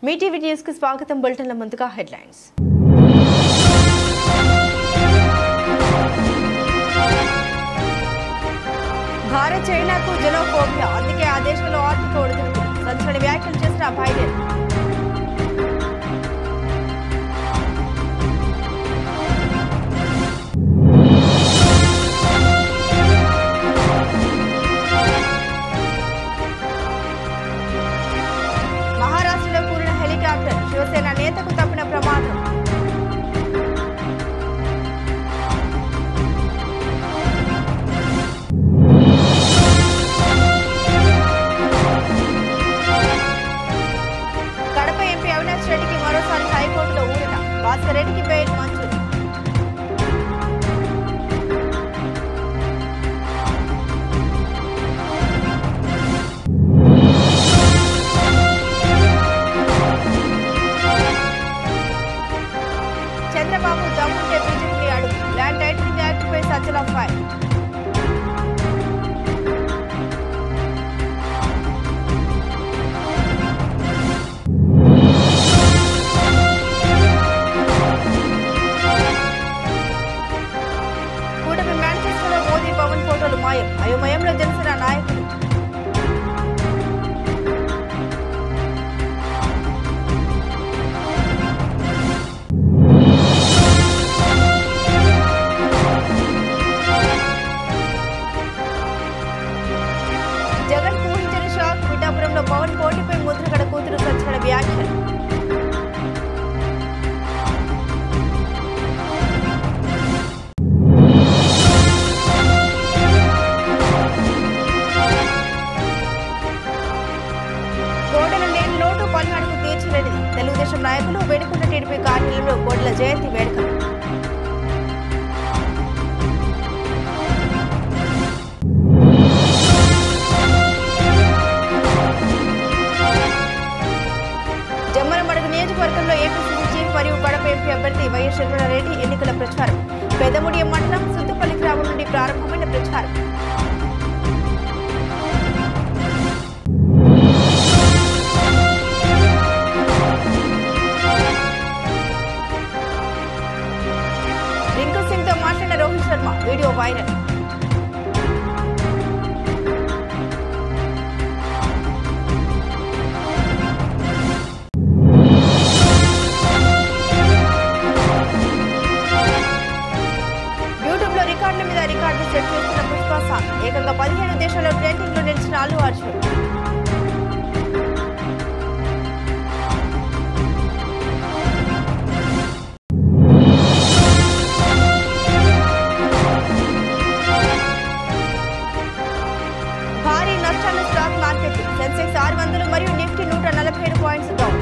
మీ TV news కి స్వాగతం. బులెటిన్ల ముందుగా హెడ్లైన్స్. భారత్ చైనాకు జెనోఫోబియా, అందుకే ఆ దేశంలో ఆర్థిక ఒడిదుడుకులు, సంచలన వ్యాఖ్యలు చేసిన బైడెన్. మహారాష్ట్రలో కూలిన హెలికాప్టర్, శివసేన నేతకు తప్పిన ప్రమాదం. కడప ఎంపీ అవినాష్ రెడ్డికి మరోసారి హైకోర్టులో ఊరట, భాస్కర్ రెడ్డికి బెయిల్ మంజూరు. చంద్రబాబు దమ్ముంటే బీజేపీ అడుగు, ల్యాండ్ టైటిలింగ్ యాక్ట్ పై సజ్జల ఫైర్. కూటమి మేనిఫెస్టోలో మోదీ పవన్ ఫోటోలు మాయం, అయోమయంలో జనసేన నాయకులు. జగన్ ఊహించని షాక్, పిఠాపురంలో పవన్ పోటీపై ముద్రగడ కూతురు సంచలన వ్యాఖ్యలు. కోడెల లేని లోటు పల్నాడుకు తీర్చలేనిది, తెలుగుదేశం నాయకులు వేడుకున్న టీడీపీ కార్యాలయంలో కోడెల జయంతి వేడుకలు. జమ్మలమడుగు నియోజకవర్గంలో ఏపీసీసీ చీఫ్ మరియు కడప ఎంపీ అభ్యర్థి వైఎస్ రెడ్డి ఎన్నికల ప్రచారం. పెదముడియం మండలం సుద్దుపల్లి గ్రామం నుండి ప్రారంభమైన ప్రచారం. రింకు సింగ్ తో మాట్లాడిన Rohit Sharma, video viral. YouTube లో రికార్డుల మీద రికార్డులు సెట్ చేస్తున్న పుష్ప సాంగ్, ఏకంగా 17 దేశాల్లో ట్రెండింగ్ లో నిలిచిన అల్లు అర్జున్. భారీ నష్టాల స్టాక్ మార్కెట్, సెన్సెక్స్ 600 మరియు నిఫ్టీ 147 పాయింట్స్ డౌన్.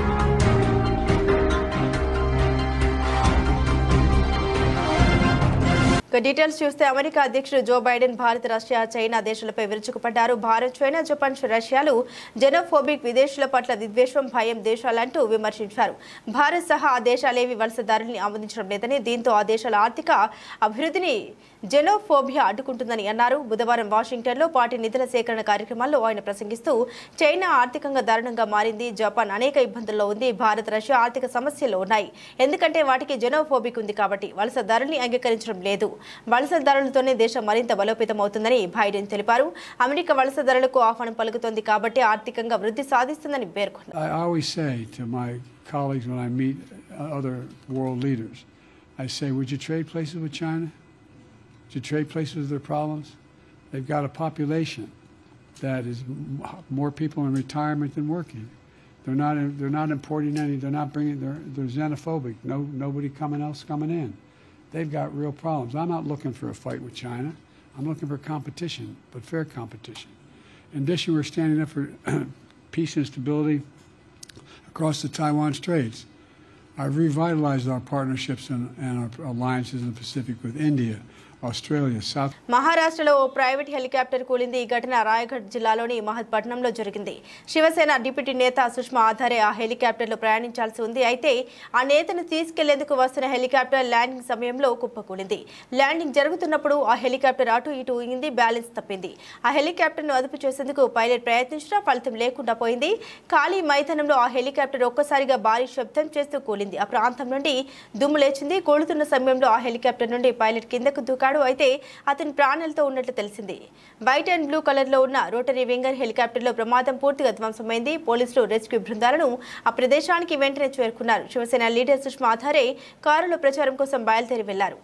డీటెయిల్స్ చూస్తే అమెరికా అధ్యక్షుడు Joe Biden Bharat, Russia, China దేశాలపై విరుచుకుపడ్డారు. భారత్, చైనా, జపాన్, రష్యాలు జెనోఫోబిక్, విదేశీయుల పట్ల విద్వేషం, భయం దేశాలంటూ విమర్శించారు. భారత్ సహా ఆ దేశాలేవి వలసదారుల్ని ఆమోదించడం లేదని, దీంతో ఆ దేశాల ఆర్థిక అభివృద్ధిని జెనోఫోబియా అడ్డుకుంటుందని అన్నారు. బుధవారం వాషింగ్టన్లో పార్టీ నిధుల సేకరణ కార్యక్రమాల్లో ఆయన ప్రసంగిస్తూ చైనా ఆర్థికంగా దారుణంగా మారింది, జపాన్ అనేక ఇబ్బందుల్లో ఉంది, భారత్, రష్యా ఆర్థిక సమస్యలు ఉన్నాయి, ఎందుకంటే వాటికి జెనోఫోబిక్ ఉంది కాబట్టి వలసదారుల్ని అంగీకరించడం లేదు. వలసదారులతోనే దేశం మరింత బలోపేతమవుతుందని బైడెన్ తెలిపారు. అమెరికా వలసదారులకు ఆహ్వానం పలుకుతోంది కాబట్టి ఆర్థికంగా వృద్ధి సాధిస్తుందని పేర్కొన్నారు. I always say to my colleagues when I meet other world leaders, I say, would you trade places with China? Would you trade places with their problems? They've got a population that is more people in retirement than working. They're not importing any. They're not bringing. They're xenophobic. Nobody coming in. They've got real problems. I'm not looking for a fight with China. I'm looking for competition, but fair competition. In addition, we're standing up for peace and stability across the Taiwan Straits. I've revitalized our partnerships and our alliances in the Pacific with India, Australia, South. మహారాష్ట్రలో ఓ private helicopter కూలింది. ఈ ఘటన రాయగఢ్ జిల్లాలోని మహత్పట్నంలో జరిగింది. Shiv Sena deputy నేత సుష్మా ఆధారే ఆ హెలికాప్టర్లో ప్రయాణించాల్సి ఉంది. అయితే ఆ నేతను తీసుకెళ్లేందుకు వస్తున్న హెలికాప్టర్ ల్యాండింగ్ సమయంలో కుప్పకూలింది. ల్యాండింగ్ జరుగుతున్నప్పుడు ఆ హెలికాప్టర్ అటు ఇటు ఊగింది, బ్యాలెన్స్ తప్పింది. ఆ హెలికాప్టర్ను అదుపు చేసేందుకు పైలట్ ప్రయత్నించినా ఫలితం లేకుండా పోయింది. ఖాళీ మైదానంలో ఆ హెలికాప్టర్ ఒక్కసారిగా భారీ శబ్దం చేస్తూ కూలింది. ఆ ప్రాంతం నుండి దుమ్ము లేచింది. కూలుతున్న సమయంలో ఆ హెలికాప్టర్ నుండి పైలట్ కిందకు దూకాడు. అయితే అతని ప్రాణాలతో ఉన్నట్లు తెలిసింది. వైట్ అండ్ బ్లూ కలర్ లో ఉన్న రోటరీ వింగర్ హెలికాప్టర్ లో ప్రమాదం పూర్తిగా ధ్వంసమైంది. పోలీసులు రెస్క్యూ బృందాలను ఆ ప్రదేశానికి వెంటనే చేరుకున్నారు. శివసేన లీడర్ సుష్మా ఆధారే కారులో ప్రచారం కోసం బయలుదేరి వెళ్లారు.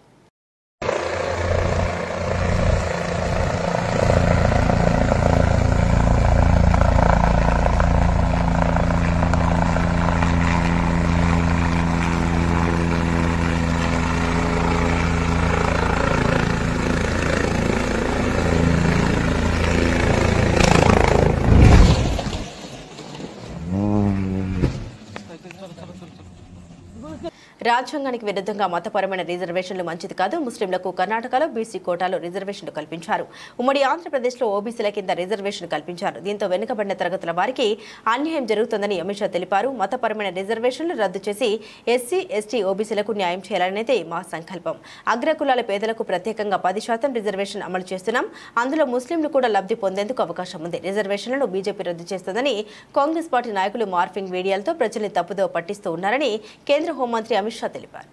రాజ్యాంగానికి విరుద్ధంగా మతపరమైన రిజర్వేషన్లు మంచిది కాదు. ముస్లింలకు కర్ణాటకలో బీసీ కోటాలో రిజర్వేషన్లు కల్పించారు. ఉమ్మడి ఆంధ్రప్రదేశ్లో ఓబీసీల కింద రిజర్వేషన్ కల్పించారు. దీంతో వెనుకబడిన తరగతుల వారికి అన్యాయం జరుగుతుందని అమిత్ షా తెలిపారు. మతపరమైన రిజర్వేషన్లు రద్దు చేసి ఎస్సీ, ఎస్టీ, ఓబీసీలకు న్యాయం చేయాలనేదే మా సంకల్పం. అగ్రకులాల పేదలకు ప్రత్యేకంగా 10% రిజర్వేషన్ అమలు చేస్తున్నాం. అందులో ముస్లింలు కూడా లబ్ధి పొందేందుకు అవకాశం ఉంది. రిజర్వేషన్లను బీజేపీ రద్దు చేస్తుందని కాంగ్రెస్ పార్టీ నాయకులు మార్ఫింగ్ వీడియోలతో ప్రజల్ని తప్పుదో పట్టిస్తూ ఉన్నారని కేంద్ర హోంమంత్రి अमित शाह తెలిపారు.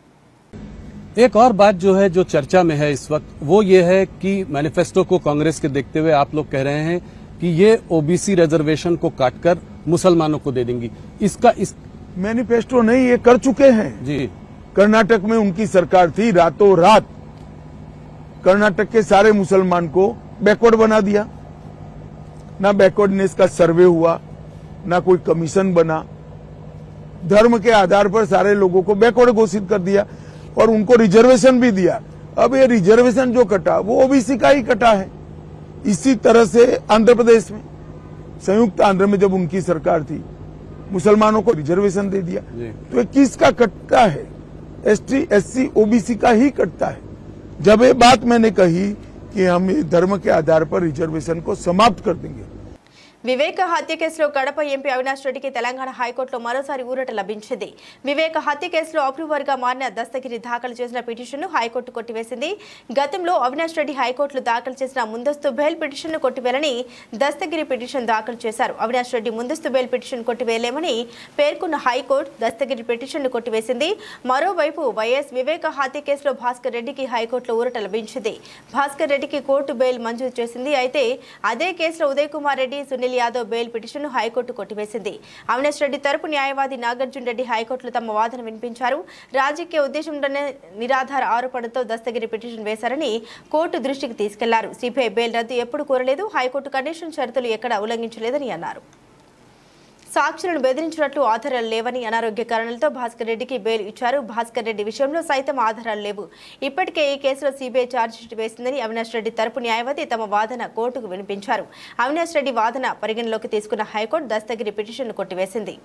एक और बात जो है जो चर्चा में है इस वक्त वो ये है कि मैनिफेस्टो को कांग्रेस के देखते हुए आप लोग कह रहे हैं कि ये ओबीसी रिजर्वेशन को काटकर मुसलमानों को दे देंगी. इसका मैनिफेस्टो नहीं, ये कर चुके हैं जी. कर्नाटक में उनकी सरकार थी, रातों रात कर्नाटक के सारे मुसलमान को बैकवर्ड बना दिया. ना बैकवर्डनेस का सर्वे हुआ, ना कोई कमीशन बना. धर्म के आधार पर सारे लोगों को बैकवर्ड घोषित कर दिया और उनको रिजर्वेशन भी दिया. अब ये रिजर्वेशन जो कटा वो ओबीसी का ही कटा है. इसी तरह से आंध्र प्रदेश में, संयुक्त आंध्र में जब उनकी सरकार थी, मुसलमानों को रिजर्वेशन दे दिया. तो ये किसका कटता है? एसटी, एससी, ओबीसी का ही कटता है. जब ये बात मैंने कही कि हम ये धर्म के आधार पर रिजर्वेशन को समाप्त कर देंगे. వివేక హత్య కేసులో కడప ఎంపీ అవినాష్ రెడ్డికి తెలంగాణ హైకోర్టులో మరోసారి ఊరట లభించింది. వివేక హత్య కేసులో అప్రూవర్గా మారిన దస్తగిరి దాఖలు చేసిన పిటిషన్ను హైకోర్టు కొట్టివేసింది. గతంలో అవినాష్ రెడ్డి హైకోర్టులో దాఖలు చేసిన ముందస్తు బెయిల్ పిటిషన్ను కొట్టివేయాలని దస్తగిరి పిటిషన్ దాఖలు చేశారు. అవినాష్ రెడ్డి ముందస్తు బెయిల్ పిటిషన్ కొట్టివేయలేమని పేర్కొన్న హైకోర్టు దస్తగిరి పిటిషన్ను కొట్టివేసింది. మరోవైపు వైఎస్ వివేక హత్య కేసులో భాస్కర్ రెడ్డికి హైకోర్టులో ఊరట లభించింది. భాస్కర్ రెడ్డికి కోర్టు బెయిల్ మంజూరు చేసింది. అయితే అదే కేసులో ఉదయ్ కుమార్ రెడ్డి, సునీల్ యాదవ్ బెయిల్ పిటిషన్ను హైకోర్టు కొట్టివేసింది. అవినాష్ రెడ్డి తరపు న్యాయవాది నాగార్జున రెడ్డి హైకోర్టులో తమ వాదన వినిపించారు. రాజకీయ ఉద్దేశంతోనే నిరాధార ఆరోపణలతో దస్తగిరి పిటిషన్ వేశారని కోర్టు దృష్టికి తీసుకెళ్లారు. సిబిఐ బెయిల్ రద్దు ఎప్పుడు కోరలేదు. హైకోర్టు కండిషన్ షరతులు ఎక్కడా ఉల్లంఘించలేదని అన్నారు. సాక్షులను బెదిరించినట్లు ఆధారాలు లేవని, అనారోగ్య కారణాలతో భాస్కర్ రెడ్డికి బెయిల్ ఇచ్చారు. భాస్కర్ రెడ్డి విషయంలో సైతం ఆధారాలు లేవు. ఇప్పటికే ఈ కేసులో సిబిఐ ఛార్జ్షీట్ వేసిందని అవినాష్ రెడ్డి తరపు న్యాయవాది తమ వాదన కోర్టుకు వినిపించారు. అవినాష్ రెడ్డి వాదన పరిగణలోకి తీసుకున్న హైకోర్టు దస్తగిరి పిటిషన్ను కొట్టివేసింది.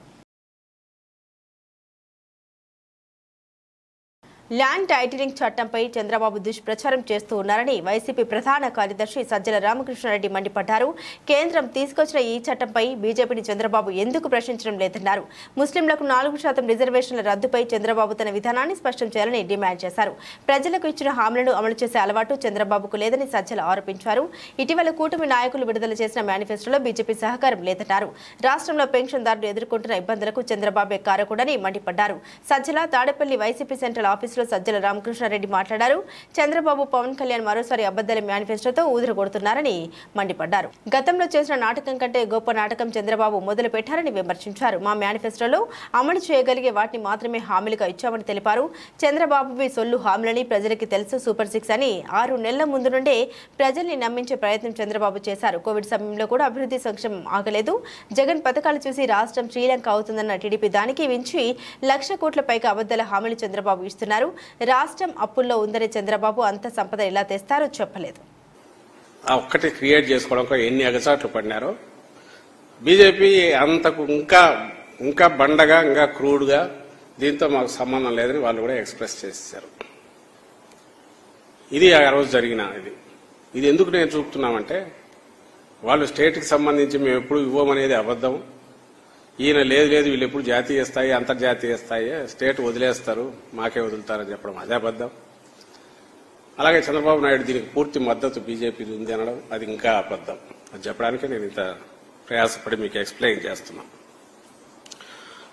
ల్యాండ్ టైటిలింగ్ చట్టంపై చంద్రబాబు దుష్ప్రచారం చేస్తూ ఉన్నారని వైసీపీ ప్రధాన కార్యదర్శి సజ్జల రామకృష్ణారెడ్డి మండిపడ్డారు. కేంద్రం తీసుకొచ్చిన ఈ చట్టంపై బీజేపీని చంద్రబాబు ఎందుకు ప్రశ్నించడం లేదన్నారు. ముస్లింలకు 4% రిజర్వేషన్ల రద్దుపై చంద్రబాబు తన విధానాన్ని స్పష్టం చేయాలని డిమాండ్ చేశారు. ప్రజలకు ఇచ్చిన హామీలను అమలు చేసే అలవాటు చంద్రబాబుకు లేదని సజ్జల ఆరోపించారు. ఇటీవల కూటమి నాయకులు విడుదల చేసిన మేనిఫెస్టోలో బీజేపీ సహకారం లేదన్నారు. రాష్ట్రంలో పెన్షన్దారులు ఎదుర్కొంటున్న ఇబ్బందులకు చంద్రబాబే కారకుడని మండిపడ్డారు. సజ్జల తాడేపల్లి వైసీపీ సెంట్రల్ ఆఫీసులో సజ్జల రామకృష్ణారెడ్డి మాట్లాడారు. చంద్రబాబు, పవన్ కళ్యాణ్ మరోసారి అబద్దాల మేనిఫెస్టోతో ఊదరగొడుతున్నారని మండిపడ్డారు. గతంలో చేసిన నాటకం కంటే గొప్ప నాటకం చంద్రబాబు మొదలు పెట్టారని విమర్శించారు. మా మేనిఫెస్టోలో అమలు చేయగలిగే వాటిని మాత్రమే హామీలుగా ఇచ్చామని తెలిపారు. చంద్రబాబువి సొల్లు హామీలని ప్రజలకి తెలుసు. సూపర్ 6 అని 6 నెలల ముందు నుండే ప్రజల్ని నమ్మించే ప్రయత్నం చంద్రబాబు చేశారు. కోవిడ్ సమయంలో కూడా అభివృద్ధి సంక్షేమం ఆగలేదు. జగన్ పథకాలు చూసి రాష్ట్రం శ్రీలంక అవుతుందన్న టీడీపీ దానికి మించి 1,00,000 కోట్ల పైగా అబద్దాల హామీలు చంద్రబాబు ఇస్తున్నారు. రాష్ట్రం అప్పుల్లో ఉందని చంద్రబాబు అంత సంపద ఎలా తెస్తారో చెప్పలేదు. ఒక్కటి క్రియేట్ చేసుకోవడం ఎన్ని అగచాట్లు పడినారో బీజేపీ అంతకు ఇంకా బండగా, ఇంకా క్రూడ్గా దీంతో మాకు సంబంధం లేదని వాళ్ళు కూడా ఎక్స్ప్రెస్ చేశారు. ఇది ఆ రోజు జరిగిన ఇది ఎందుకు నేను చూపుతున్నామంటే, వాళ్ళు స్టేట్కి సంబంధించి మేము ఎప్పుడు ఇవ్వమనేది అబద్ధం. ఈయన లేదు వీళ్ళు ఎప్పుడు జాతీయ స్థాయి అంతర్జాతీయ స్థాయి స్టేట్ వదిలేస్తారు, మాకే వదులుతారని చెప్పడం అదే అబద్ధం. అలాగే చంద్రబాబు నాయుడు దీనికి పూర్తి మద్దతు బీజేపీ ఉంది అనడం అది ఇంకా అబద్ధం. అది చెప్పడానికి నేను ఇంత ప్రయాసపడి మీకు ఎక్స్ప్లెయిన్ చేస్తున్నా.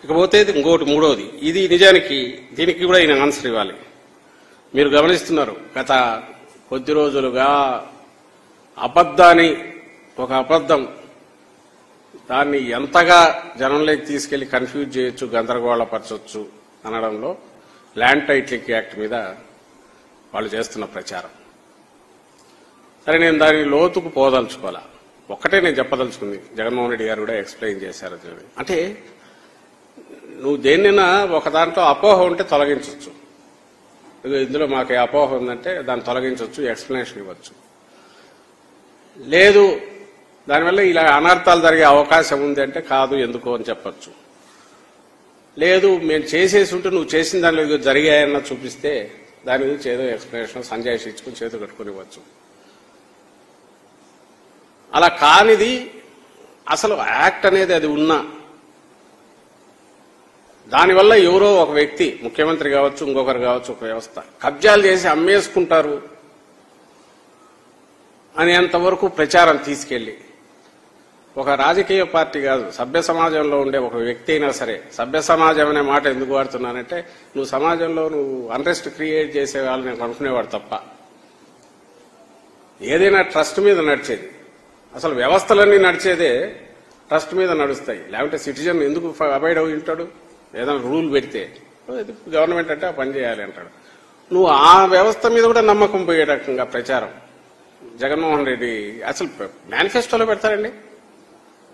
ఇకపోతే ఇంకోటి మూడోది, ఇది నిజానికి దీనికి కూడా ఈయన ఆన్సర్ ఇవ్వాలి. మీరు గమనిస్తున్నారు, గత కొద్ది రోజులుగా ఒక అబద్ధం దాన్ని ఎంతగా జనంలోకి తీసుకెళ్లి కన్ఫ్యూజ్ చేయొచ్చు, గందరగోళపరచొచ్చు అనడంలో ల్యాండ్ టైటిలింగ్ యాక్ట్ మీద వాళ్ళు చేస్తున్న ప్రచారం. సరే, నేను దాని లోతుకు పోదలుచుకోవాలా. ఒక్కటే నేను చెప్పదలుచుకుంది, జగన్మోహన్ రెడ్డి గారు కూడా ఎక్స్ప్లెయిన్ చేశారు. అంటే నువ్వు దేన్నైనా ఒక దాంట్లో అపోహ ఉంటే తొలగించవచ్చు. ఇందులో మాకు అపోహ ఉందంటే దాన్ని తొలగించవచ్చు, ఎక్స్ప్లెనేషన్ ఇవ్వచ్చు. లేదు దానివల్ల ఇలా అనర్థాలు జరిగే అవకాశం ఉంది అంటే కాదు ఎందుకో అని చెప్పచ్చు. లేదు మేము చేసేసి ఉంటే నువ్వు చేసిన దానిలో జరిగాయన్న చూపిస్తే దాని గురించి ఏదో ఎక్స్ప్లెనేషన్ సంజాయిషి ఇచ్చుకుని చేతులు కట్టుకుని ఇవ్వచ్చు. అలా కానిది అసలు యాక్ట్ అనేది అది ఉన్నా దానివల్ల ఎవరో ఒక వ్యక్తి, ముఖ్యమంత్రి కావచ్చు, ఇంకొకరు కావచ్చు, ఒక వ్యవస్థ కబ్జాలు చేసి అమ్మేసుకుంటారు అనేంతవరకు ప్రచారం తీసుకెళ్లి ఒక రాజకీయ పార్టీ కాదు, సభ్య సమాజంలో ఉండే ఒక వ్యక్తి అయినా సరే, సభ్య సమాజం అనే మాట ఎందుకు వాడుతున్నానంటే నువ్వు సమాజంలో అన్రెస్ట్ క్రియేట్ చేసే వాళ్ళు నేను అనుకునేవాడు తప్ప. ఏదైనా ట్రస్ట్ మీద నడిచేది, అసలు వ్యవస్థలన్నీ నడిచేదే ట్రస్ట్ మీద నడుస్తాయి. లేకపోతే సిటిజన్ ఎందుకు అబైడ్ అయి ఉంటాడు? ఏదైనా రూల్ పెడితే గవర్నమెంట్ అంటే ఆ పని చేయాలి అంటాడు. నువ్వు ఆ వ్యవస్థ మీద కూడా నమ్మకం పోయే రకంగా ప్రచారం జగన్మోహన్ రెడ్డి అసలు మేనిఫెస్టోలో పెడతారండి.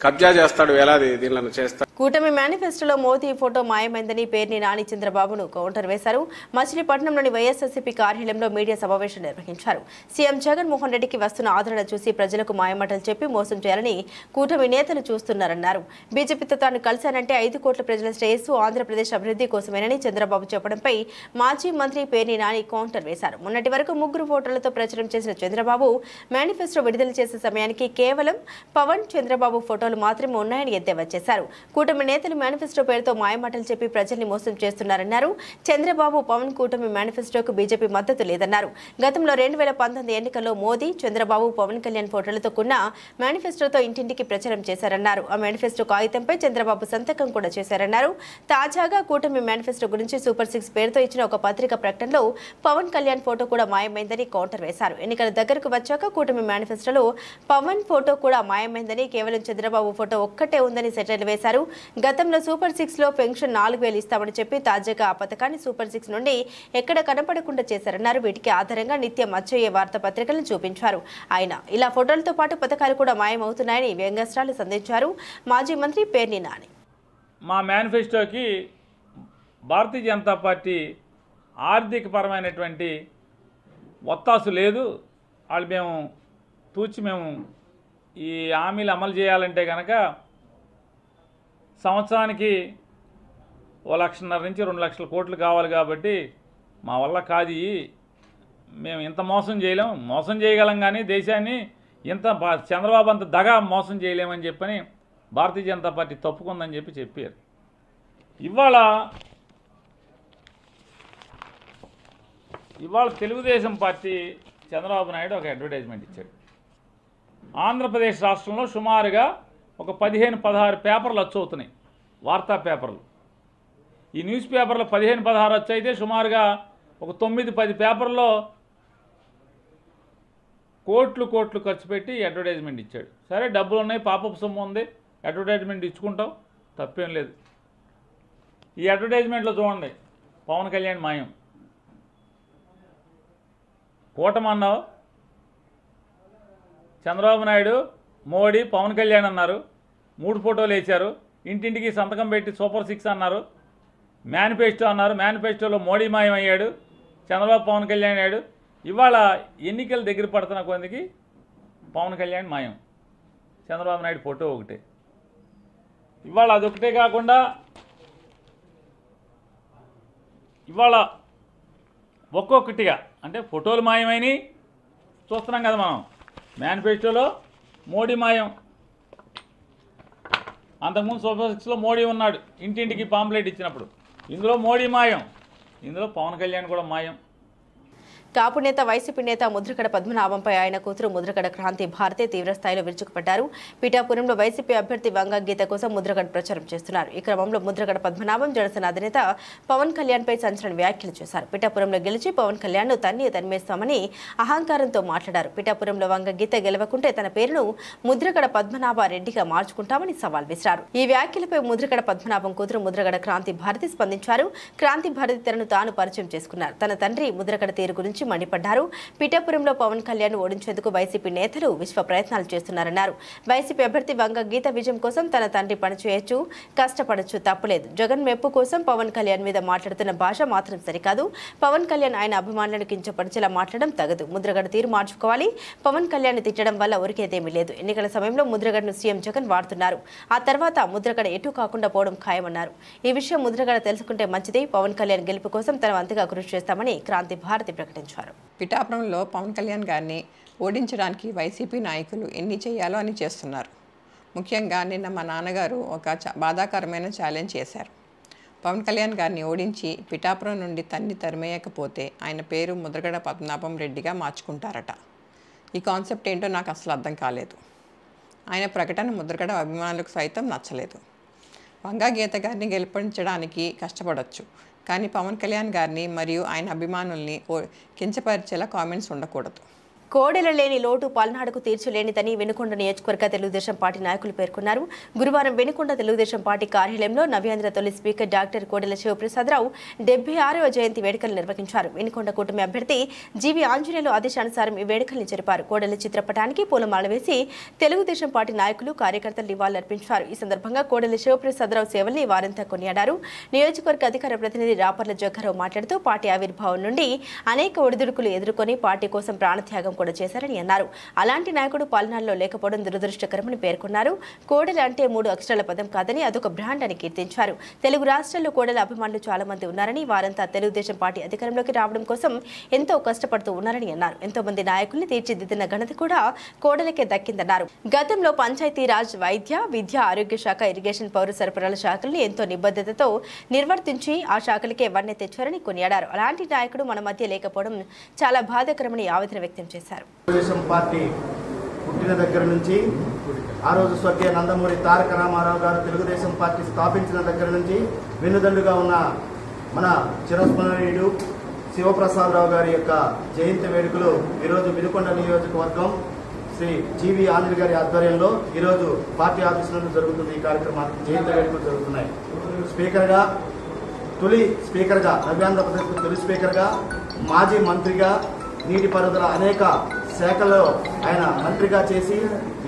కబ్జా చేస్తాడు, వేలాది దీనిలను చేస్తాడు. కూటమి మేనిఫెస్టోలో మోదీ ఫోటో మాయమైందని పేర్ని నాని చంద్రబాబును కౌంటర్ వేశారు. మచిలీపట్నంలోని వైఎస్ఆర్సీపీ కార్యాలయంలో మీడియా సమావేశం నిర్వహించారు. సీఎం జగన్మోహన్ రెడ్డికి వస్తున్న ఆదరణ చూసి ప్రజలకు మాయమాటలు చెప్పి మోసం చేయాలని కూటమి నేతలు చూస్తున్నారన్నారు. బీజేపీతో తాను కలిశానంటే 5 కోట్ల ప్రజల శ్రేయస్సు, ఆంధ్రప్రదేశ్ అభివృద్ధి కోసమేనని చంద్రబాబు చెప్పడంపై మాజీ మంత్రి పేర్ని నాని కౌంటర్ వేశారు. మొన్నటి వరకు 3 ఫోటోలతో ప్రచారం చేసిన చంద్రబాబు మేనిఫెస్టో విడుదల చేసే సమయానికి కేవలం పవన్, చంద్రబాబు ఫోటోలు మాత్రమే ఉన్నాయని ఎద్దేవా చేశారు. కూటమి నేతలు మేనిఫెస్టో పేరుతో మాయమాటలు చెప్పి ప్రజల్ని మోసం చేస్తున్నారన్నారు. చంద్రబాబు, పవన్ కూటమి మేనిఫెస్టోకు బీజేపీ మద్దతు లేదన్నారు. గతంలో 2019 ఎన్నికల్లో మోదీ, చంద్రబాబు, పవన్ కళ్యాణ్ ఫోటోలతో కూడిన మేనిఫెస్టోతో ఇంటింటికి ప్రచారం చేశారన్నారు. ఆ మేనిఫెస్టో కాగితంపై చంద్రబాబు సంతకం కూడా చేశారన్నారు. తాజాగా కూటమి మేనిఫెస్టో గురించి సూపర్ 6 పేరుతో ఇచ్చిన ఒక పత్రిక ప్రకటనలో పవన్ కళ్యాణ్ ఫోటో కూడా మాయమైందని కౌంటర్ వేశారు. ఎన్నికల దగ్గరకు వచ్చాక కూటమి మేనిఫెస్టోలో పవన్ ఫోటో కూడా మాయమైందని, కేవలం చంద్రబాబు ఫోటో ఒక్కటే ఉందని సెటైర్లు వేశారు. గతంలో సూపర్ 6 లో పెన్షన్ 4000 ఇస్తామని చెప్పి తాజాగా ఆ పథకాన్ని సూపర్ 6 నుండి ఎక్కడ కనపడకుండా చేశారన్నారు. వీటికి ఆధారంగా నిత్యం వచ్చే వార్తాపత్రికలను చూపించారు. ఆయన ఇలా ఫోటోలతో పాటు పథకాలు కూడా మాయమవుతున్నాయని వ్యంగ్యాస్త్రాలు సంధించారు మాజీ మంత్రి పేర్ని నాని. మా మేనిఫెస్టోకి భారతీయ జనతా పార్టీ ఆర్థికపరమైనటువంటి ఒత్తాసు లేదు. వాళ్ళు మేము ఈ హామీలు అమలు చేయాలంటే కనుక సంవత్సరానికి 1.5 లక్షల నుంచి 2 లక్షల కోట్లు కావాలి, కాబట్టి మా వల్ల కాదు, మేము ఇంత మోసం చేయలేం, మోసం చేయగలం కానీ దేశాన్ని ఇంత చంద్రబాబు అంత దగా మోసం చేయలేమని చెప్పని భారతీయ జనతా పార్టీ తప్పుకుందని చెప్పారు. ఇవాళ తెలుగుదేశం పార్టీ చంద్రబాబు నాయుడు ఒక అడ్వర్టైజ్మెంట్ ఇచ్చాడు. ఆంధ్రప్రదేశ్ రాష్ట్రంలో సుమారుగా ఒక 15-16 పేపర్లు వచ్చవుతున్నాయి, వార్తా పేపర్లు. ఈ న్యూస్ పేపర్లో 15-16 వచ్చైతే సుమారుగా ఒక 9-10 పేపర్లో కోట్లు ఖర్చు పెట్టి అడ్వర్టైజ్మెంట్ ఇచ్చాడు. సరే, డబ్బులు ఉన్నాయి, పాపపు సొమ్ము ఉంది, అడ్వర్టైజ్మెంట్ ఇచ్చుకుంటాం, తప్పేం లేదు. ఈ అడ్వర్టైజ్మెంట్లో చూడండి, పవన్ కళ్యాణ్ మాయం, కూటమి అన్నావు, చంద్రబాబు నాయుడు, మోడీ, పవన్ కళ్యాణ్ అన్నారు, 3 ఫోటోలు వేశారు, ఇంటింటికి సంతకం పెట్టి సూపర్ 6 అన్నారు, మేనిఫెస్టో అన్నారు, మేనిఫెస్టోలో మోడీ మాయం అయ్యాడు, చంద్రబాబు పవన్ కళ్యాణ్ అయ్యాడు. ఇవాళ ఎన్నికలు దగ్గర పడుతున్న కొందికి పవన్ కళ్యాణ్ మాయం, చంద్రబాబు నాయుడు ఫోటో ఒకటే. ఇవాళ అదొకటే కాకుండా ఇవాళ ఒక్కొక్కటిగా అంటే ఫోటోలు మాయమైనవి చూస్తున్నాం కదా మనం. మేనిఫెస్టోలో మోడీ మాయం. అంతకుముందు సూపర్ 6లో మోడీ ఉన్నాడు ఇంటింటికి పాంప్లెట్ ఇచ్చినప్పుడు. ఇందులో మోడీ మాయం, ఇందులో పవన్ కళ్యాణ్ కూడా మాయం. కాపు నేత వైసీపీ నేత ముద్రగడ పద్మనాభంపై ఆయన కూతురు ముద్రగడ క్రాంతి భారతి తీవ్రస్థాయిలో విరుచుకుపడ్డారు. పిఠాపురంలో వైసీపీ అభ్యర్థి వంగ గీత కోసం ముద్రగడ ప్రచారం చేస్తున్నారు. ఈ క్రమంలో ముద్రగడ పద్మనాభం జనసేన అధినేత పవన్ కళ్యాణ్ పై సంచలన వ్యాఖ్యలు చేశారు. పిఠాపురంలో గెలిచి పవన్ కళ్యాణ్ ను తన్మేస్తామని అహంకారంతో మాట్లాడారు. పిఠాపురంలో వంగ గీత గెలవకుంటే తన పేరును ముద్రగడ పద్మనాభ రెడ్డిగా మార్చుకుంటామని సవాల్ విసిరారు. ఈ వ్యాఖ్యలపై ముద్రగడ పద్మనాభం కూతురు ముద్రగడ క్రాంతి భారతి స్పందించారు. క్రాంతి భారతి తనను తాను పరిచయం చేసుకున్నారు. తన తండ్రి ముద్రగడ తీరు గురించి మండిపడ్డారు. పిఠాపురంలో పవన్ కళ్యాణ్ ఓడించేందుకు వైసీపీ నేతలు విశ్వ ప్రయత్నాలు చేస్తున్నారన్నారు. వైసీపీ అభ్యర్థి వంగ గీత విజయం కోసం తన తండ్రి పనిచేయొచ్చు, కష్టపడొచ్చు, తప్పులేదు. జగన్ మెప్పు కోసం పవన్ కళ్యాణ్ మీద మాట్లాడుతున్న భాష మాత్రం సరికాదు. పవన్ కళ్యాణ్ ఆయన అభిమానులను కించపరిచేలా మాట్లాడడం తగదు. ముద్రగడ తీరు మార్చుకోవాలి. పవన్ కళ్యాణ్ తిట్టడం వల్ల ఒరికేదేమీ లేదు. ఎన్నికల సమయంలో ముద్రగడను సీఎం జగన్ వాడుతున్నారు. ఆ తర్వాత ముద్రగడ ఎటు కాకుండా పోవడం ఖాయమన్నారు. ఈ విషయం ముద్రగడ తెలుసుకుంటే మంచిది. పవన్ కళ్యాణ్ గెలుపు కోసం తన వంతుగా కృషి చేస్తామని క్రాంతి భారతి ప్రకటించారు. పిఠాపురంలో పవన్ కళ్యాణ్ గారిని ఓడించడానికి వైసీపీ నాయకులు ఎన్ని చేయాలో అని చేస్తున్నారు. ముఖ్యంగా నిన్న మా నాన్నగారు ఒక బాధాకరమైన ఛాలెంజ్ చేశారు. పవన్ కళ్యాణ్ గారిని ఓడించి పిఠాపురం నుండి తరిమేయకపోతే ఆయన పేరు ముద్రగడ పద్మనాభం రెడ్డిగా మార్చుకుంటారట. ఈ కాన్సెప్ట్ ఏంటో నాకు అసలు అర్థం కాలేదు. ఆయన ప్రకటన ముద్రగడ అభిమానులకు సైతం నచ్చలేదు. వంగా గీత గారిని గెలిపించడానికి కష్టపడవచ్చు, కానీ పవన్ కళ్యాణ్ గారిని మరియు ఆయన అభిమానుల్ని కించపరిచేలా కామెంట్స్ ఉండకూడదు. కోడెల లేని లోటు పల్నాడుకు తీర్చలేనిదని వెనుకొండ నియోజకవర్గ తెలుగుదేశం పార్టీ నాయకులు పేర్కొన్నారు. గురువారం వెనుకొండ తెలుగుదేశం పార్టీ కార్యాలయంలో నవ్యాంధ్ర తొలి స్పీకర్ డాక్టర్ కోడెల శివప్రసాదరావు 76వ జయంతి వేడుకలు నిర్వహించారు. వెనుకొండ కూటమి అభ్యర్థి జీవి ఆంజనేయులు ఆదేశానుసారం ఈ వేడుకల్ని జరిపారు. కోడెల చిత్రపటానికి పూలమాల వేసి తెలుగుదేశం పార్టీ నాయకులు, కార్యకర్తలు నివాళులర్పించారు. ఈ సందర్భంగా కోడెల శివప్రసాదరావు సేవల్ని వారంతా కొనియాడారు. నియోజకవర్గ అధికార ప్రతినిధి రాపర్ల జగ్గారావు మాట్లాడుతూ పార్టీ ఆవిర్భావం నుండి అనేక ఒడిదుడుకులు ఎదుర్కొని పార్టీ కోసం ప్రాణత్యాగం కూడా చేశారని అన్నారు. అలాంటి నాయకుడు పాలనలో లేకపోవడం దురదృష్టకరమని పేర్కొన్నారు. కోడెల అంటే 3 అక్షరాల పదం కాదని అదొక బ్రాండ్ అని కీర్తించారు. తెలుగు రాష్ట్రాల్లో కోడెల అభిమానులు చాలా మంది ఉన్నారని, వారంతా తెలుగుదేశం పార్టీ అధికారంలోకి రావడం కోసం ఎంతో కష్టపడుతూ ఉన్నారని అన్నారు. ఎంతో మంది నాయకుల్ని తీర్చిదిద్దిన ఘనత కూడా కోడెలకే దక్కిందన్నారు. గతంలో పంచాయతీరాజ్, వైద్య, విద్య, ఆరోగ్య శాఖ, ఇరిగేషన్, పౌర సరఫరాల శాఖల్ని ఎంతో నిబద్ధతతో నిర్వర్తించి ఆ శాఖలకే వన్నె తెచ్చారని కొనియాడారు. అలాంటి నాయకుడు మన మధ్య లేకపోవడం చాలా బాధాకరమని ఆవేదన వ్యక్తం చేశారు. తెలుగుదేశం పార్టీ పుట్టిన దగ్గర నుంచి ఆ రోజు స్వర్గీయ నందమూరి తారక రామారావు గారు తెలుగుదేశం పార్టీ స్థాపించిన దగ్గర నుంచి వెన్నుదండుగా ఉన్న మన చిరస్మరణీయుడు శివప్రసాదరావు గారి యొక్క జయంతి వేడుకలు ఈరోజు వినుకొండ నియోజకవర్గం శ్రీ జీవి ఆంజనేయ గారి ఆధ్వర్యంలో ఈరోజు పార్టీ ఆఫీసులో జరుగుతుంది. ఈ కార్యక్రమానికి జయంతి వేడుకలు జరుగుతున్నాయి. స్పీకర్గా తొలి స్పీకర్గా నవ్యాంధ్రప్రదేశ్ తొలి స్పీకర్గా, మాజీ మంత్రిగా, నీటిపారుదల అనేక శాఖల్లో ఆయన మంత్రిగా చేసి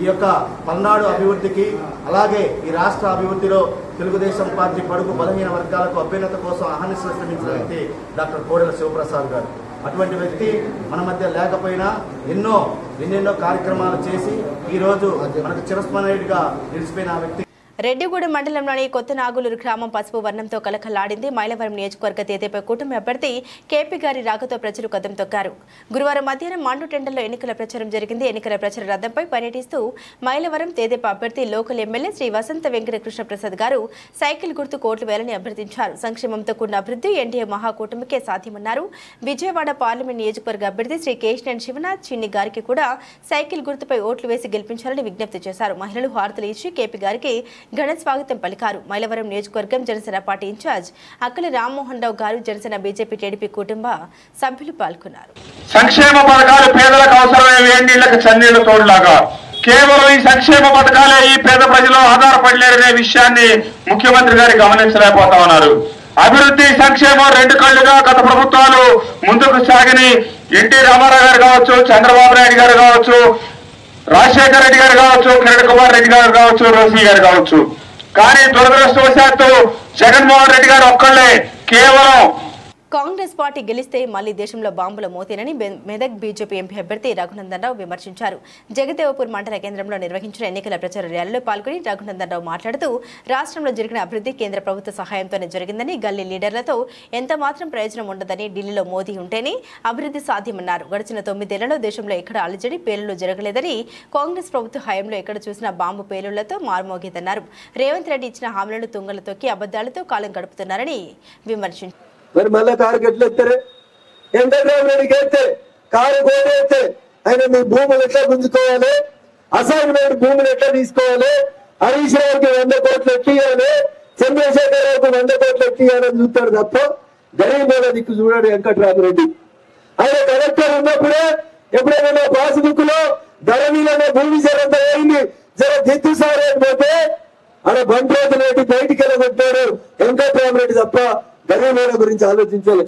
ఈ యొక్క పల్నాడు అభివృద్ధికి, అలాగే ఈ రాష్ట్ర అభివృద్ధిలో తెలుగుదేశం పార్టీ బడుగు బలహీన వర్గాలకు అభ్యున్నత కోసం అహర్నిశలు శ్రమించిన వ్యక్తి డాక్టర్ కోడెల శివప్రసాద్ గారు. అటువంటి వ్యక్తి మన మధ్య లేకపోయినా ఎన్నెన్నో కార్యక్రమాలు చేసి ఈరోజు మనకు చిరస్మరణీయుడిగా నిలిచిపోయిన వ్యక్తి. రెడ్డిగూడెం మండలంలోని కొత్త నాగులూరు గ్రామం పసుపు వర్ణంతో కలకలాడింది. మైలవరం నియోజకవర్గ తేదేపై కూటమి అభ్యర్థి కేపీ గారి రాకతో ప్రజలు కదం తొక్కారు. గురువారం మధ్యాహ్నం మాండు టెండర్లో ఎన్నికల ప్రచారం జరిగింది. ఎన్నికల ప్రచార రథంపై పర్యటిస్తూ మైలవరం తేదేప అభ్యర్థి లోకల్ ఎమ్మెల్యే శ్రీ వసంత వెంకట కృష్ణప్రసాద్ గారు సైకిల్ గుర్తు కోట్లు వేయాలని అభ్యర్థించారు. సంక్షేమంతో కూడిన అభివృద్ధి ఎన్డీఏ మహాకూటమికే సాధ్యమన్నారు. విజయవాడ పార్లమెంట్ నియోజకవర్గ అభ్యర్థి శ్రీ కేశినేని శివనాథ్ చిన్ని గారికి కూడా సైకిల్ గుర్తుపై ఓట్లు వేసి గెలిపించాలని విజ్ఞప్తి చేశారు. మహిళలు హారతులు ఇచ్చి కేపీ గారికి ఘన స్వాగతం పలికారు. మైలవరం నియోజకవర్గం జనసేన పార్టీ ఇన్ఛార్జ్ అక్కలి రామ్మోహన్ రావు గారు, జనసేన బీజేపీ టీడీపీ కుటుంబ సభ్యులు పాల్గొన్నారు. సంక్షేమ పథకాలు పేదలకు అవసరమే వేడినీళ్లకు చన్నీళ్ల తోడులాగా. కేవలం ఈ సంక్షేమ పథకాలే ఈ పేద ప్రజలు ఆధారపడలేరనే విషయాన్ని ముఖ్యమంత్రి గారు గమనించలేకపోతా ఉన్నారు. అభివృద్ధి, సంక్షేమం 2 కళ్లుగా గత ప్రభుత్వాలు ముందుకు సాగని ఎన్టీ రామారావు గారు కావచ్చు, చంద్రబాబు నాయుడు గారు కావచ్చు, రాజశేఖర రెడ్డి గారు కావచ్చు, కిరణ్ కుమార్ రెడ్డి గారు కావచ్చు, రోసీ గారు కావచ్చు. కానీ దురదృష్టవశాత్తు జగన్మోహన్ రెడ్డి గారు ఒక్కళ్ళే కేవలం కాంగ్రెస్ పార్టీ గెలిస్తే మళ్లీ దేశంలో బాంబుల మోతేనని మెదక్ బీజేపీ ఎంపీ అభ్యర్థి రఘునందన్ రావు విమర్శించారు. జగదేవపూర్ మండల కేంద్రంలో నిర్వహించిన ఎన్నికల ప్రచార ర్యాలీలో పాల్గొని రఘునందన్ రావు మాట్లాడుతూ రాష్ట్రంలో జరిగిన అభివృద్ధి కేంద్ర ప్రభుత్వ సహాయంతోనే జరిగిందని, గల్లీ లీడర్లతో ఎంత మాత్రం ప్రయోజనం ఉండదని, ఢిల్లీలో మోదీ ఉంటేనే అభివృద్ధి సాధ్యమన్నారు. గడిచిన 9 ఏళ్లలో దేశంలో ఎక్కడ అలజడి పేలుళ్లు జరగలేదని, కాంగ్రెస్ ప్రభుత్వ హయాంలో ఎక్కడ చూసినా బాంబు పేలుళ్లతో మారుమోగేదన్నారు. రేవంత్ రెడ్డి ఇచ్చిన హామీలను తుంగలు తొక్కి అబద్దాలతో కాలం గడుపుతున్నారని విమర్శించారు. మరి మళ్ళీ కారు ఎట్లా ఎత్తారు? వెంకటరామరెడ్డికి ఎత్తే కారు కోటి ఎత్తే ఆయన మీ భూములు ఎట్లా గుంజుకోవాలి, అసైన్మెంట్ భూములు ఎట్లా తీసుకోవాలి, హరీష్ రావుకి 100 కోట్లు ఎక్కియాలి, చంద్రశేఖర్ రావుకి 100 కోట్లు ఎక్కియాలని చూస్తాడు తప్ప గరీబ్ దిక్కు చూడాడు వెంకటరామరెడ్డి. ఆయన కలెక్టర్ ఉన్నప్పుడే ఎప్పుడైనా పాస్బుక్ లో ధరణిలోనే భూమి జరంత అయింది, జర దిద్దు సార్ పోతే ఆడ బండ్రోజు రెడ్డి బయటికి వెళ్ళగొట్టాడు వెంకటరామరెడ్డి తప్ప గరీబుల గురించి ఆలోచించాలి.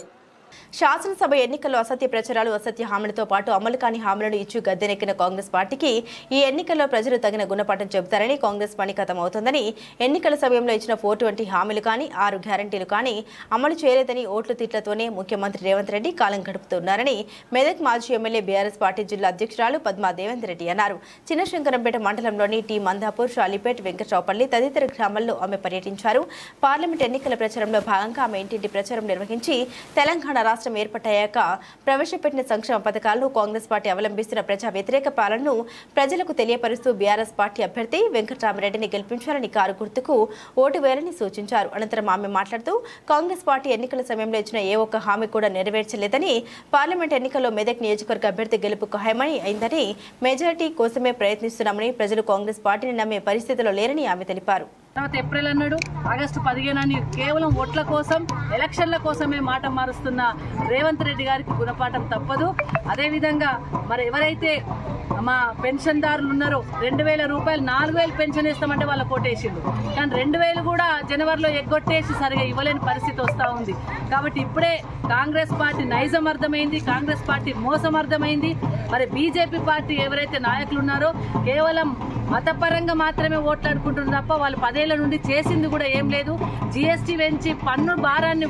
శాసనసభ ఎన్నికల్లో అసత్య ప్రచారాలు, అసత్య హామీలతో పాటు అమలు కాని హామీలను ఇచ్చి గద్దెనెక్కిన కాంగ్రెస్ పార్టీకి ఈ ఎన్నికల్లో ప్రజలు తగిన గుణపాఠం చెబుతారని, కాంగ్రెస్ పని ఖతమవుతుందని, ఎన్నికల సమయంలో ఇచ్చిన 420 హామీలు కానీ 6 గ్యారంటీలు కానీ అమలు చేయలేదని ఓట్లు తిట్లతోనే ముఖ్యమంత్రి రేవంత్ రెడ్డి కాలం గడుపుతున్నారని మెదక్ మాజీ ఎమ్మెల్యే బీఆర్ఎస్ పార్టీ జిల్లా అధ్యక్షురాలు పద్మా దేవేందర్ రెడ్డి అన్నారు. చిన్నశంకరంపేట మండలంలోని టీ మందాపూర్, షాలిపేట్, వెంకట్రావుపల్లి తదితర గ్రామాల్లో ఆమె పర్యటించారు. పార్లమెంట్ ఎన్నికల ప్రచారంలో భాగంగా ఆమె ఇంటింటి ప్రచారం నిర్వహించి తెలంగాణ రాష్ట్రం ఏర్పట్టాక ప్రవేశపెట్టిన సంక్షేమ పథకాలను, కాంగ్రెస్ పార్టీ అవలంబిస్తున్న ప్రజా వ్యతిరేక పాలనను ప్రజలకు తెలియపరుస్తూ బీఆర్ఎస్ పార్టీ అభ్యర్థి వెంకటరామరెడ్డిని గెలిపించాలని, కారు గుర్తుకు ఓటు వేయాలని సూచించారు. అనంతరం ఆమె మాట్లాడుతూ కాంగ్రెస్ పార్టీ ఎన్నికల సమయంలో ఇచ్చిన ఏ ఒక్క హామీ కూడా నెరవేర్చలేదని, పార్లమెంట్ ఎన్నికల్లో మెదక్ నియోజకవర్గ అభ్యర్థి గెలుపు ఖాయమని అయిందని, మెజారిటీ కోసమే ప్రయత్నిస్తున్నామని, ప్రజలు కాంగ్రెస్ పార్టీని నమ్మే పరిస్థితిలో లేరని ఆమె తెలిపారు. తర్వాత ఏప్రిల్ అన్నాడు, ఆగస్టు 15 అని కేవలం ఓట్ల కోసం, ఎలక్షన్ల కోసమే మాట మారుస్తున్న రేవంత్ రెడ్డి గారికి గుణపాఠం తప్పదు. అదేవిధంగా మరి ఎవరైతే మా పెన్షన్దారులు ఉన్నారో 2000 రూపాయలు 4000 పెన్షన్ ఇస్తామంటే వాళ్ళ కోటేసిండు, కానీ 2000 కూడా జనవరిలో ఎగ్గొట్టేసి సరిగా ఇవ్వలేని పరిస్థితి వస్తూ ఉంది. కాబట్టి ఇప్పుడే కాంగ్రెస్ పార్టీ నైజం అర్థమైంది, కాంగ్రెస్ పార్టీ మోసం అర్థమైంది. మరి బీజేపీ పార్టీ ఎవరైతే నాయకులు ఉన్నారో కేవలం మతపరంగా మాత్రమే ఓట్లాడుకుంటున్నారు తప్ప వాళ్ళు 10 ఏళ్ల నుండి చేసింది కూడా ఏం లేదు. జీఎస్టీ పెంచి పన్ను భారాన్ని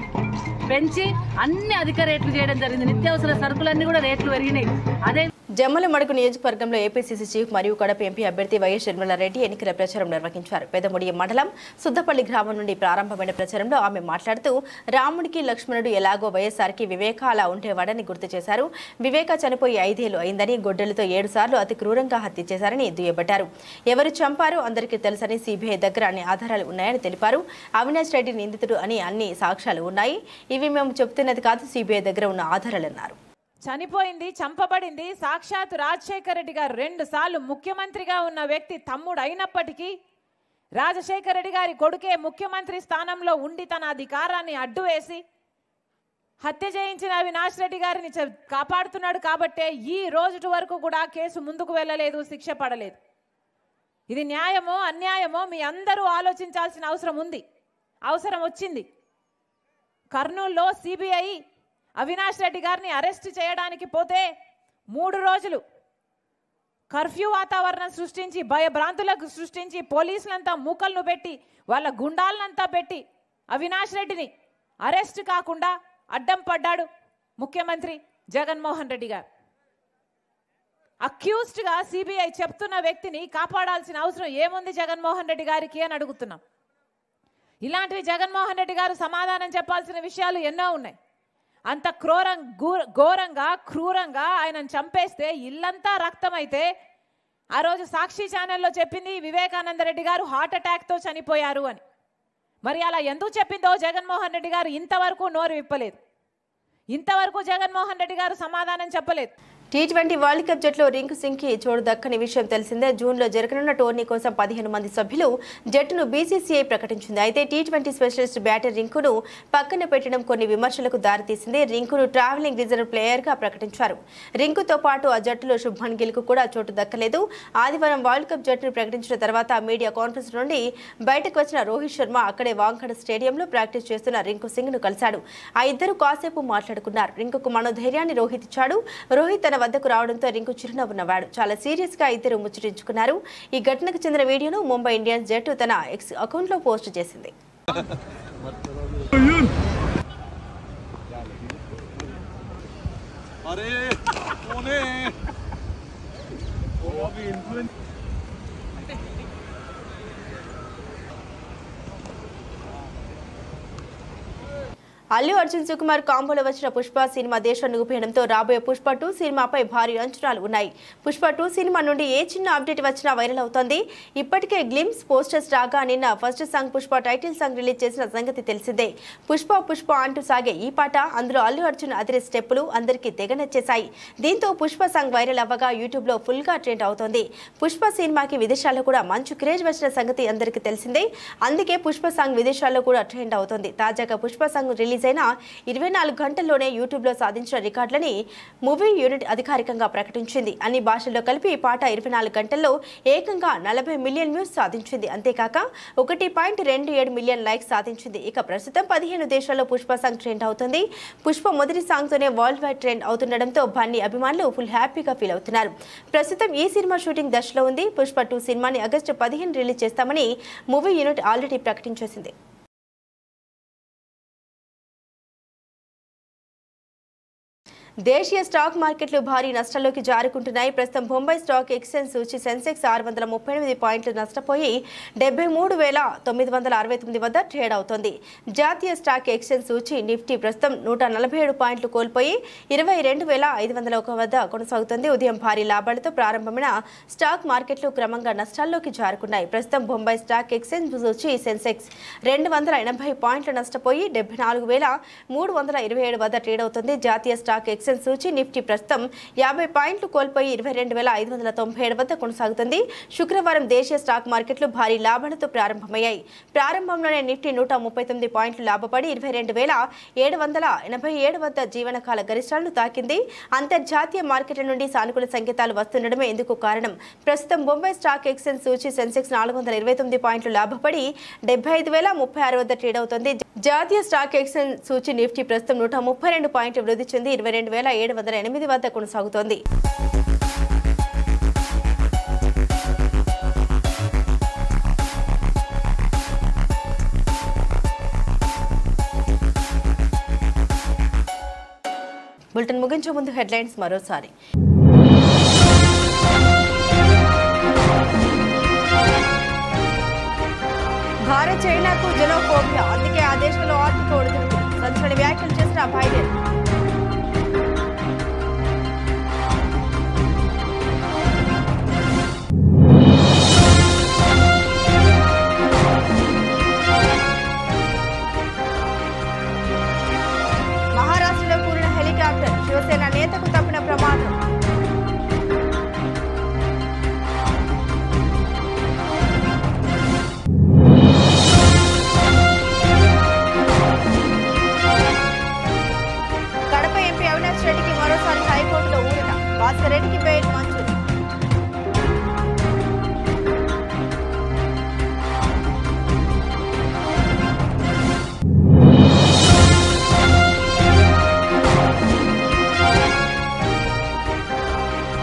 పెంచి అన్ని అధిక రేట్లు చేయడం జరిగింది. నిత్యావసర సరుకులన్నీ కూడా రేట్లు పెరిగినాయి. అదే జమ్మలమడుగు నియోజకవర్గంలో ఏపీసీసీ చీఫ్ మరియు కడప ఎంపీ అభ్యర్థి వైఎస్ షర్మిలారెడ్డి ఎన్నికల ప్రచారం నిర్వహించారు. పెదముడి మండలం సుద్దపల్లి గ్రామం నుండి ప్రారంభమైన ప్రచారంలో ఆమె మాట్లాడుతూ రాముడికి లక్ష్మణుడు ఎలాగో వైఎస్ఆర్కి వివేక అలా ఉంటేవాడని గుర్తు చేశారు. వివేక చనిపోయి 5 ఏళ్లు అయిందని, గొడ్డలతో 7 సార్లు అతి క్రూరంగా హత్య చేశారని దుయ్యబట్టారు. ఎవరు చంపారో అందరికీ తెలుసని, సిబిఐ దగ్గర అన్ని ఆధారాలు ఉన్నాయని తెలిపారు. అవినాష్ రెడ్డి నిందితుడు అని అన్ని సాక్ష్యాలు ఉన్నాయి, ఇవి మేము చెబుతున్నది కాదు, సిబిఐ దగ్గర ఉన్న ఆధారాలన్నారు. చనిపోయింది, చంపబడింది సాక్షాత్ రాజశేఖర రెడ్డి గారు 2 సార్లు ముఖ్యమంత్రిగా ఉన్న వ్యక్తి తమ్ముడు అయినప్పటికీ రాజశేఖర రెడ్డి గారి కొడుకే ముఖ్యమంత్రి స్థానంలో ఉండి తన అధికారాన్ని అడ్డు వేసి హత్య చేయించిన అవినాష్ రెడ్డి గారిని కాపాడుతున్నాడు. కాబట్టే ఈ రోజు వరకు కూడా కేసు ముందుకు వెళ్ళలేదు, శిక్ష పడలేదు. ఇది న్యాయమో అన్యాయమో మీ అందరూ ఆలోచించాల్సిన అవసరం వచ్చింది. కర్నూలులో సిబిఐ అవినాష్ రెడ్డి గారిని అరెస్ట్ చేయడానికి పోతే 3 రోజులు కర్ఫ్యూ వాతావరణం సృష్టించి, భయభ్రాంతులకు సృష్టించి, పోలీసులంతా మూకలను పెట్టి, వాళ్ళ గుండాలనంతా పెట్టి అవినాష్ రెడ్డిని అరెస్ట్ కాకుండా అడ్డం పడ్డాడు ముఖ్యమంత్రి జగన్మోహన్ రెడ్డి గారు. అక్యూజ్డ్గా సిబిఐ చెప్తున్న వ్యక్తిని కాపాడాల్సిన అవసరం ఏముంది జగన్మోహన్ రెడ్డి గారికి అని అడుగుతున్నాం. ఇలాంటివి జగన్మోహన్ రెడ్డి గారు సమాధానం చెప్పాల్సిన విషయాలు ఎన్నో ఉన్నాయి. అంత ఘోరంగా క్రూరంగా ఆయనను చంపేస్తే ఇల్లంతా రక్తమైతే ఆ రోజు సాక్షి ఛానల్లో చెప్పింది వివేకానంద రెడ్డి గారు హార్ట్ అటాక్తో చనిపోయారు అని. మరి అలా ఎందుకు చెప్పిందో జగన్మోహన్ రెడ్డి గారు ఇంతవరకు నోరు విప్పలేదు. ఇంతవరకు జగన్మోహన్ రెడ్డి గారు సమాధానం చెప్పలేదు. T20 వరల్డ్ కప్ జట్టులో రింకు సింగ్కి చోటు దక్కని విషయం తెలిసిందే. జూన్లో జరగనున్న టోర్నీ కోసం 15 మంది సభ్యులు జట్టును బీసీసీఐ ప్రకటించింది. అయితే T20 స్పెషలిస్ట్ బ్యాటర్ రింకును పక్కన పెట్టడం కొన్ని విమర్శలకు దారితీసింది. రింకును ట్రావెలింగ్ రిజర్వ్ ప్లేయర్గా ప్రకటించారు. రింకుతో పాటు ఆ జట్టులో శుభ్మన్ గిల్కు కూడా చోటు దక్కలేదు. ఆదివారం వరల్డ్ కప్ జట్టును ప్రకటించిన తర్వాత మీడియా కాన్ఫరెన్స్ నుండి బయటకు వచ్చిన రోహిత్ శర్మ అక్కడే వాంఖడ్ స్టేడియంలో ప్రాక్టీస్ చేస్తున్న రింకు సింగ్ను కలిశాడు. ఆ ఇద్దరు కాసేపు మాట్లాడుకున్నారు. రింకుకు మనోధైర్యాన్ని రోహిత్ ఇచ్చాడు. రోహిత్ తన వద్దకు రావడంతో రింకు చిరునవ్వు నవ్వాడు. చాలా సీరియస్ గా ఇద్దరు ముచ్చటించుకున్నారు. ఈ ఘటనకు చెందిన వీడియోను ముంబై ఇండియన్స్ జట్టు తన ఎక్స్ అకౌంట్ లో పోస్ట్ చేసింది. अरे कोने वो अभी इन्फ्लुएंस అల్లు అర్జున్ సుకుమార్ కాంబోలో వచ్చిన పుష్ప సినిమా దేశాన్ని ఊపేయడంతో రాబోయే పుష్ప 2 సినిమాపై భారీ అంచనాలు ఉన్నాయి. పుష్ప 2 సినిమా నుండి ఏ చిన్న అప్డేట్ వచ్చినా వైరల్ అవుతోంది. ఇప్పటికే గ్లిమ్స్ పోస్టర్స్ రాగా నిన్న first song Pushpa title song release చేసిన సంగతి తెలిసిందే. పుష్ప పుష్ప అంటూ సాగే ఈ పాట అందులో అల్లు అర్జున్ అదిరే స్టెప్పులు అందరికీ తెగ నచ్చేశాయి. దీంతో పుష్ప సాంగ్ వైరల్ అవ్వగా యూట్యూబ్ లో ఫుల్ గా ట్రెండ్ అవుతోంది. పుష్ప సినిమాకి విదేశాల్లో కూడా మంచి క్రేజ్ వచ్చిన సంగతి అందరికీ తెలిసిందే. అందుకే పుష్ప సాంగ్ విదేశాల్లో కూడా ట్రెండ్ అవుతోంది. తాజాగా పుష్ప సాంగ్ రిలీజ్ అయిన 24 గంటల్లోనే యూట్యూబ్ లో సాధించిన రికార్డులని మూవీ యూనిట్ అధికారికంగా ప్రకటించింది. అన్ని భాషల్లో కలిపి ఈ పాట 24 గంటల్లో ఏకంగా 40 మిలియన్ వ్యూస్ సాధించింది. అంతేకాక 1.27 మిలియన్ లైక్స్ సాధించింది. ఇక ప్రస్తుతం 15 దేశాల్లో పుష్ప సాంగ్ ట్రెండ్ అవుతుంది. పుష్ప మొదటి సాంగ్ తోనే వరల్డ్ వైడ్ ట్రెండ్ అవుతుండడంతో బన్నీ అభిమానులు ఫుల్ హ్యాపీగా ఫీల్ అవుతున్నారు. ప్రస్తుతం ఈ సినిమా షూటింగ్ దశలో ఉంది. పుష్ప 2 సినిమాని ఆగస్టు 15 రిలీజ్ చేస్తామని మూవీ యూనిట్ ఆల్రెడీ ప్రకటించేసింది. దేశీయ స్టాక్ మార్కెట్లు భారీ నష్టాల్లోకి జారుకుంటున్నాయి. ప్రస్తుతం బొంబాయి స్టాక్ ఎక్స్చేంజ్ సూచి సెన్సెక్స్ 638 పాయింట్లు నష్టపోయి 73,969 వద్ద ట్రేడ్ అవుతోంది. జాతీయ స్టాక్ ఎక్స్చేంజ్ సూచి నిఫ్టీ ప్రస్తుతం 147 పాయింట్లు కోల్పోయి 22,501 వద్ద కొనసాగుతోంది. ఉదయం భారీ లాభాలతో ప్రారంభమైన స్టాక్ మార్కెట్లు క్రమంగా నష్టాల్లోకి జారుకున్నాయి. ప్రస్తుతం బొంబాయి స్టాక్ ఎక్స్చేంజ్ సూచి సెన్సెక్స్ 280 పాయింట్లు నష్టపోయి 74,327 వద్ద ట్రేడ్ అవుతోంది. జాతీయ స్టాక్ ఎక్స్చేంజ్ సూచి నిఫ్టీ ప్రస్తుతం 50 పాయింట్లు కోల్పోయి 22,597 వద్ద కొనసాగుతుంది. శుక్రవారం దేశీయ స్టాక్ మార్కెట్లు భారీ లాభాలతో ప్రారంభమయ్యాయి. ప్రారంభంలోనే నిఫ్టీ 139 పాయింట్లు లాభపడి 22,787 వద్ద జీవనకాల గరిష్టాలను తాకింది. అంతర్జాతీయ మార్కెట్ల నుండి సానుకూల సంకేతాలు వస్తుండడమే ఇందుకు కారణం. ప్రస్తుతం బొంబాయి స్టాక్ ఎక్స్చేంజ్ సూచి సెన్సెక్స్ 429 పాయింట్లు లాభపడి 75,036 వద్ద ట్రేడ్ అవుతోంది. జాతీయ స్టాక్ ఎక్స్చేంజ్ సూచి నిఫ్టీ ప్రస్తుతం 132 పాయింట్లు వృద్ధి చెంది 22,708 వద్ద కొనసాగుతోంది. బులెటిన్ ముగించే ముందు హెడ్లైన్స్ మరోసారి. భారత్ చైనాకు జెనోఫోబియా, అందుకే ఆ దేశంలో ఆర్థిక ఒడిదుడుకులు, సంచలన వ్యాఖ్యలు చేసిన బైడెన్. మహారాష్ట్రలో కూలిన హెలికాప్టర్, శివసేన నేతకు తప్పిన ప్రమాదం. కడప ఎంపీ అవినాష్ రెడ్డికి మరోసారి హైకోర్టులో ఊరట, భాస్కర్ రెడ్డికి బెయిల్ మంజూరు.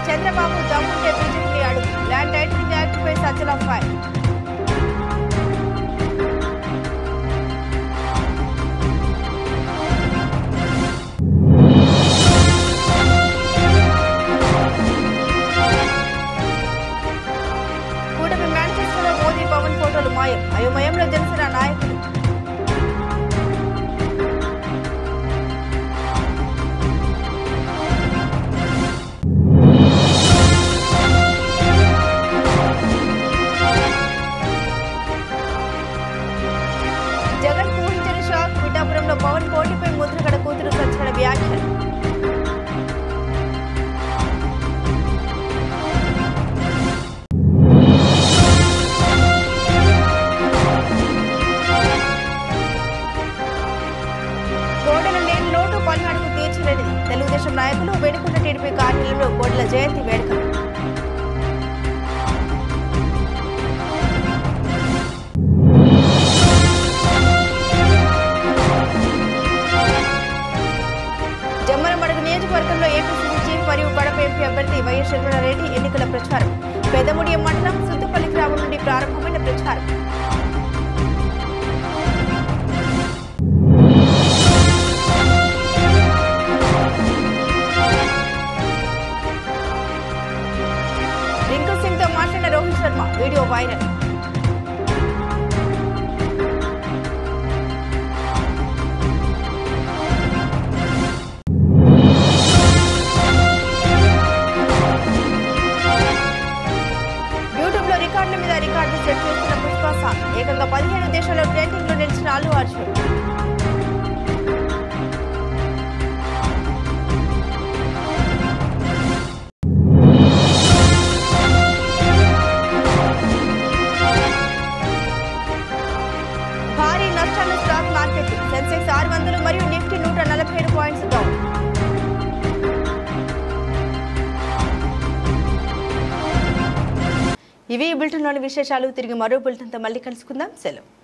చంద్రబాబు దమ్ముంటే బీజేపీ అడుగు, ల్యాండ్ టైటిలింగ్ యాక్ట్ పై సజ్జల ఫైల్. కూటమి మేనిఫెస్టోలో మోదీ పవన్ ఫోటోలు మాయం, అయోమయంలో జనసేన నాయకులు. జగన్ ఊహించిన షాక్, పిఠాపురంలో పవన్ పోటీపై ముద్రగడ కూతురు సంచలన వ్యాఖ్యలు. కోడెల లేని లోటు పల్నాడుకు తీర్చలేనిది, తెలుగుదేశం నాయకులు వేడుకుంట టీడీపీ కార్యాలయంలో కోడెల జయంతి వేడుకలు. జమ్మలమడుగు నియోజకవర్గంలో ఏపీసీసీ చీఫ్ మరియు కడప ఎంపీ అభ్యర్థి వైఎస్ రెడ్డి ఎన్నికల ప్రచారం. పెదముడియం మండలం సుద్దుపల్లి గ్రామం నుండి ప్రారంభమైన ప్రచారం. ఇవి ఈ బులెటిన్లోని విశేషాలు. తిరిగి మరో బులెటిన్తో మళ్ళీ కలుసుకుందాం. సెలవు.